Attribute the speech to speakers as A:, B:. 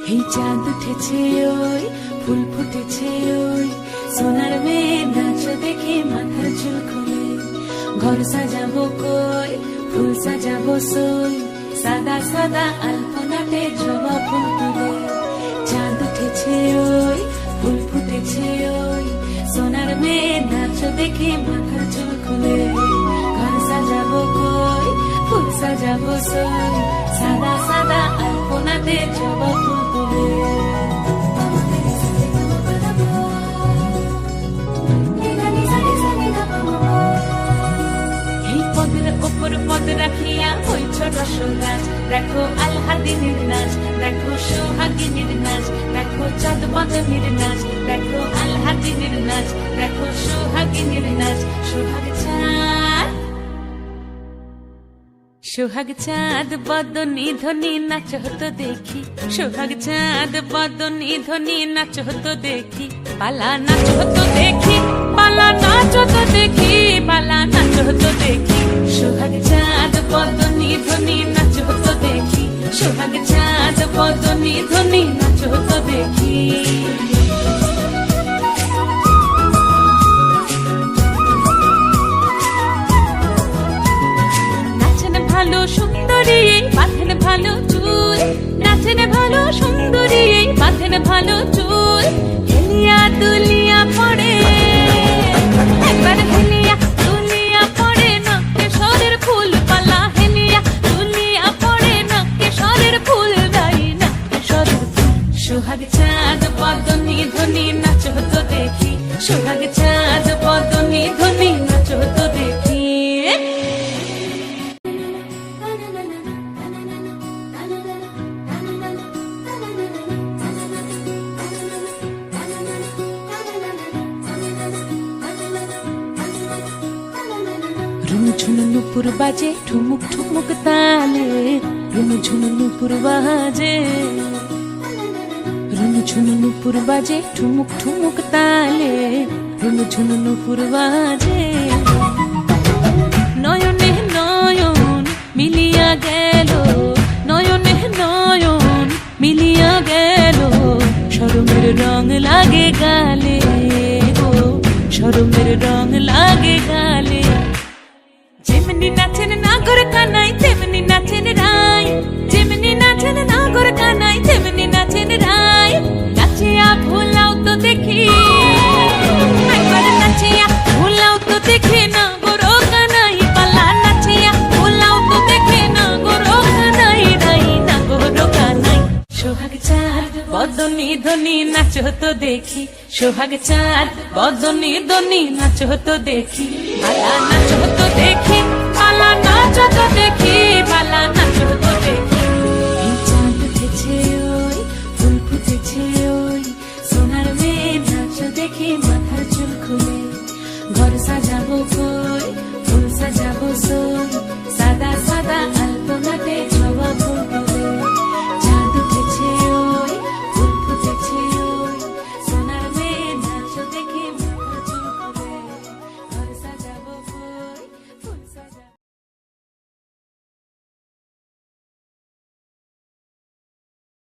A: এই চাঁদ উঠেছে ওই ফুল ফুটেছে ওই সোনার মেয়ে নাচ দেখে মাথার চুল খুলে ঘর সাজাবো কই ফুল সাজাবো সই সাদা সাদা আলপনাতে জবা ফুল তুলে চাঁদ উঠেছে ওই ফুল ফুটেছে ওই সোনার মেয়ে নাচ দেখে মাথার চুল খুলে ঘর সাজাবো কই ফুল সাজাবো সই সাদা সাদা আলপনাতে জবা ফুল তুলে পদ রাখিয়া ওই ছোট গাছ দেখো আলহাদিনীর নাচ দেখো সোহাগিনীর নাচ দেখো চাঁদ বদনীর নাচ দেখো আলহাদিনীর নাচ দেখো সোহাগিনীর নাচ সোহাগ চাঁদ বদনী ধ্বনি নাচ হতো দেখি সোহাগ চাঁদ বদনী ধ্বনি নাচ হতো দেখি পালা নাচ হতো দেখি পালা নাচ হতো দেখি পালা নাচ হতো দেখি সোহাগ চাঁদ বদনী ধ্বনি নাচ হতো দেখি সোহাগ চাঁদ বদনী ধ্বনি নাচ হতো দেখি ভালো সুন্দরী বাঁধেন ভালো চুল নাচেন ভালো সুন্দরী বাঁধেন ভালো চুল হেলিয়া দুলিয়া পড়ে একবার হেলিয়া দুলিয়া পড়ে নকে সরের ফুল পালা হেলিয়া দুলিয়া পড়ে নকে সরের ফুল গাই নকে সরের ফুল সোহাগ চাঁদ বদনী ধ্বনি নাচ হতো দেখি সোহাগ চাঁদ বদনী ধ্বনি নাচ হতো দেখি ঝুনু নুপুর বাজে ঠুমুক ঠুমুক তালে রুনু ঝুনু নুপুর বাজে রুনু ঝুনু নুপুর বাজে ঠুমুক ঠুমুক তালে রুনু ঝুনু নুপুর বাজে নয়নে নয়ন মিলিয়া গেল নয়নে নয়ন মিলিয়া গেল শরমের রং লাগে গালে গো শরমের রং লাগে গালে যেমনি নাচেন নাগর কানাই তেমনি নাচেন রাই যেমনি নাচেন নাগর কানাই তেমনি নাচেন রাই নাচিয়া ভোলাও তো দেখি একবার নাচিয়া ভোলাও তো দেখি নাগর কানাই পালা নাচিয়া ভোলাও তো দেখি নাগর কানাই রাই নাগর কানাই সোহাগ চাঁদ বদনী ধ্বনি নাচ হতো দেখি সোহাগ চাঁদ বদনী ধ্বনি নাচ হতো দেখি পালা নাচ হতো দেখি পালা নাচ হতো দেখি পালা নাচ হতো দেখি চাঁদ উঠেছে ওই ফুল ফুটেছে ওই সোনার মেয়ে নাচ দেখি মাথার চুল খুলে ঘর সাজাবো